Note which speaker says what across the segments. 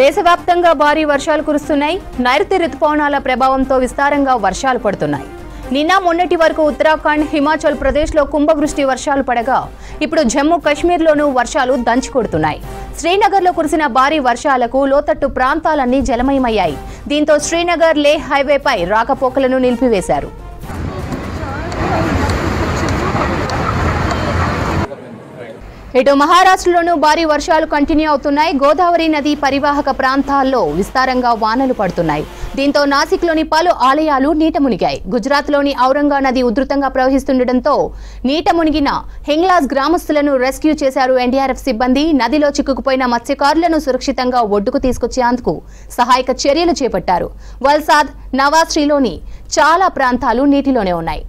Speaker 1: దేశవ్యాప్తంగా భారీ వర్షాలు కురుస్తున్నాయి. నైరుతి రుతుపవనాల ప్రభావంతో విస్తారంగా వర్షాలు పడుతున్నాయి. నిన్న మొన్నటి వరకు ఉత్తరాఖండ్, హిమాచల్ ప్రదేశ్లో కుంభవృష్టి వర్షాలు పడగా ఇప్పుడు జమ్మూ కాశ్మీర్లోనూ వర్షాలు దంచుకొడుతున్నాయి. శ్రీనగర్లో కురిసిన భారీ వర్షాలకు లోతట్టు ప్రాంతాలన్నీ జలమయమయ్యాయి. దీంతో శ్రీనగర్ లే హైవేపై రాకపోకలను నిలిపివేశారు. ఇటు మహారాష్ట్రలోనూ భారీ వర్షాలు కంటిన్యూ అవుతున్నాయి. గోదావరి నది పరివాహక ప్రాంతాల్లో విస్తారంగా వానలు పడుతున్నాయి. దీంతో నాసిక్లోని పలు ఆలయాలు నీట మునిగాయి. గుజరాత్లోని ఔరంగా నది ఉధృతంగా ప్రవహిస్తుండటంతో నీట మునిగిన హింగ్లాజ్ గ్రామస్తులను రెస్క్యూ చేశారు ఎన్డీఆర్ఎఫ్ సిబ్బంది. నదిలో చిక్కుకుపోయిన మత్స్యకారులను సురక్షితంగా ఒడ్డుకు తీసుకొచ్చేందుకు సహాయక చర్యలు చేపట్టారు. వల్సాద్, నవాశ్రీలోని చాలా ప్రాంతాలు నీటిలోనే ఉన్నాయి.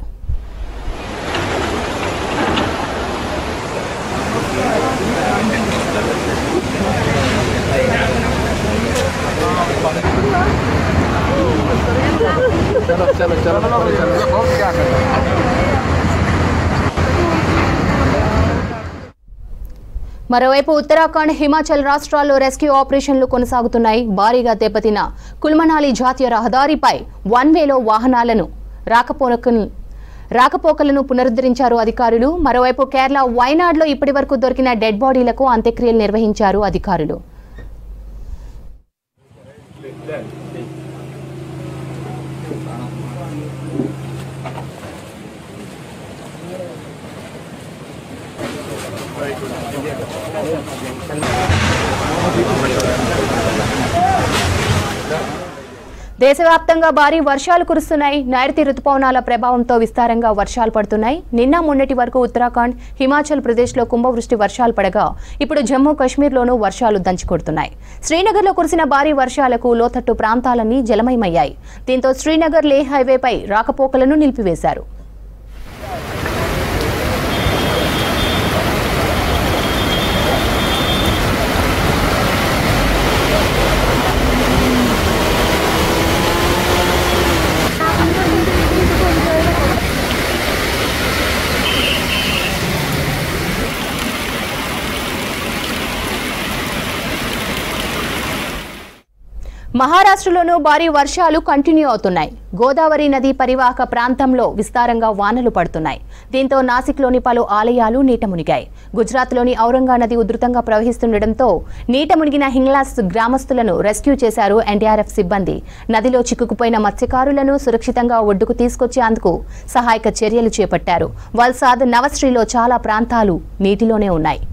Speaker 1: మరోవైపు ఉత్తరాఖండ్, హిమాచల్ రాష్ట్రాల్లో రెస్క్యూ ఆపరేషన్లు కొనసాగుతున్నాయి. భారీగా దెబ్బతిన్న కుల్మనాలి జాతీయ రహదారిపై వన్వేలో వాహనాలను రాకపోకలను పునరుద్ధరించారు అధికారులు. మరోవైపు కేరళ వైనాడ్లో ఇప్పటివరకు దొరికిన డెడ్ బాడీలకు అంత్యక్రియలు నిర్వహించారు అధికారులు. దేశవ్యాప్తంగా భారీ వర్షాలు కురుస్తున్నాయి. నైరుతి రుతుపవనాల ప్రభావంతో విస్తారంగా వర్షాలు పడుతున్నాయి. నిన్న మొన్నటి వరకు ఉత్తరాఖండ్, హిమాచల్ ప్రదేశ్లో కుంభవృష్టి వర్షాలు పడగా ఇప్పుడు జమ్మూ కాశ్మీర్లోనూ వర్షాలు దంచుకొడుతున్నాయి. శ్రీనగర్లో కురిసిన భారీ వర్షాలకు లోతట్టు ప్రాంతాలన్నీ జలమయమయ్యాయి. దీంతో శ్రీనగర్ లే హైవేపై రాకపోకలను నిలిపివేశారు. మహారాష్ట్రలోనూ భారీ వర్షాలు కంటిన్యూ అవుతున్నాయి. గోదావరి నది పరివాహక ప్రాంతంలో విస్తారంగా వానలు పడుతున్నాయి. దీంతో నాసిక్లోని పలు ఆలయాలు నీట మునిగాయి. గుజరాత్లోని ఔరంగా నది ఉధృతంగా ప్రవహిస్తుండటంతో నీట మునిగిన హింగ్లాజ్ గ్రామస్తులను రెస్క్యూ చేశారు ఎన్డీఆర్ఎఫ్ సిబ్బంది. నదిలో చిక్కుకుపోయిన మత్స్యకారులను సురక్షితంగా ఒడ్డుకు తీసుకొచ్చేందుకు సహాయక చర్యలు చేపట్టారు. వల్సాద్, నవశ్రీలో చాలా ప్రాంతాలు నీటిలోనే ఉన్నాయి.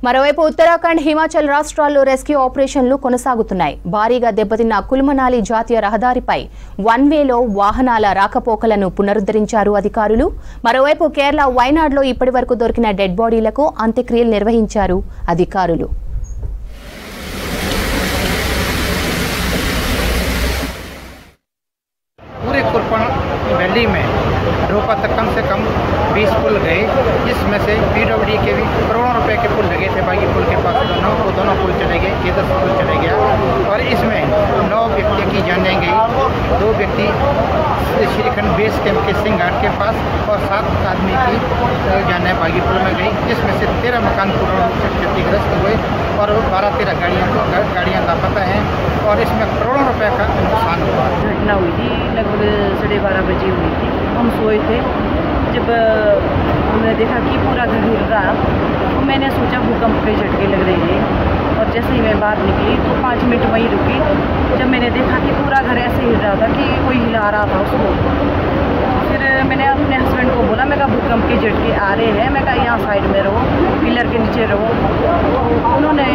Speaker 1: మరోవైపు ఉత్తరాఖండ్, హిమాచల్ రాష్ట్రాల్లో రెస్క్యూ ఆపరేషన్లు కొనసాగుతున్నాయి. భారీగా దెబ్బతిన్న కుల్మనాలి జాతీయ రహదారిపై వన్వేలో వాహనాల రాకపోకలను పునరుద్ధరించారు అధికారులు. మరోవైపు కేరళ వైనాడ్లో ఇప్పటివరకు దొరికిన డెడ్ బాడీలకు అంత్యక్రియలు నిర్వహించారు అధికారులు.
Speaker 2: वैली में रोपा तक कम से कम 20 पुल गए, जिसमें से पीडब्ल्यूडी के भी करोड़ों रुपए के पुल लगे थे। बाकी पुल के पास दोनों पुल चले गए, ये 10 पुल चले गया और इसमें 9 व्यक्ति की जानें गई। 2 व्यक्ति श्रीखंड बेस कैंप के सिंगार के पास और 7 आदमी की जानें बागी पुल में गई, जिसमें से 13 मकान पूर्ण रूप से क्षतिग्रस्त हुए और 12-13 गाड़ियाँ लापता हैं और इसमें करोड़ों रुपए का नुकसान हुआ।
Speaker 3: घटना हुई थी लगभग 12:30 बजे हुई थी। हम सोए थे, जब हमने देखा कि पूरा घर हिल रहा तो मैंने सोचा भूकंप के झटके लग रहे हैं और जैसे ही मैं बाहर निकली तो 5 मिनट वहीं रुकी। जब मैंने देखा कि पूरा घर ऐसे हिल रहा था कि कोई हिला रहा था उसको, फिर मैंने अपने हस्बैंड को बोला, मैं कहा भूकंप के झटके आ रहे हैं, मैं कहा यहाँ साइड में रहो, पिलर के नीचे रहो। उन्होंने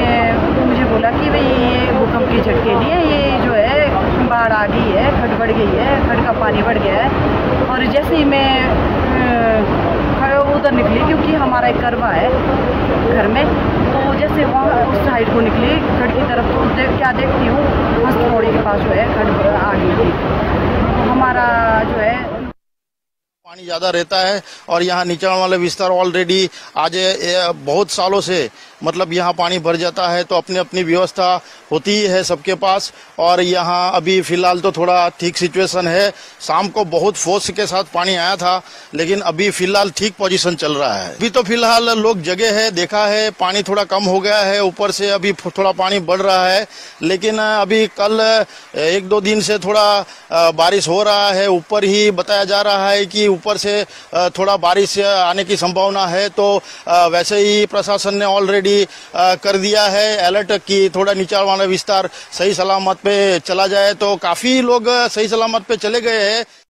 Speaker 3: मुझे बोला कि भाई ये भूकंप के झटके नहीं है, ये जो है बाढ़ आ गई है, खड बढ़ गई है, खड का पानी बढ़ गया है। और जैसे ही मैं उधर निकली, क्योंकि हमारा एक करवा है घर में, तो जैसे वहाँ उस साइड को निकली खड की तरफ, तो क्या देखती हूँ हस्तौड़ी के पास जो है खड आ गई थी। हमारा जो है
Speaker 4: पानी ज़्यादा रहता है और यहाँ निचाण वाले विस्तार ऑलरेडी आज बहुत सालों से मतलब यहाँ पानी भर जाता है, तो अपनी अपनी व्यवस्था होती है सबके पास। और यहाँ अभी फिलहाल तो थोड़ा ठीक सिचुएशन है। शाम को बहुत फोर्स के साथ पानी आया था, लेकिन अभी फिलहाल ठीक पोजीशन चल रहा है। अभी तो फिलहाल लोग जगह है, देखा है पानी थोड़ा कम हो गया है, ऊपर से अभी थोड़ा पानी बढ़ रहा है। लेकिन अभी कल 1-2 दिन से थोड़ा बारिश हो रहा है, ऊपर ही बताया जा रहा है कि ऊपर से थोड़ा बारिश आने की संभावना है। तो वैसे ही प्रशासन ने ऑलरेडी कर दिया है अलर्ट कि थोड़ा निचाण वाला विस्तार सही सलामत पे चला जाए। तो काफी लोग सही सलामत पे चले गए हैं।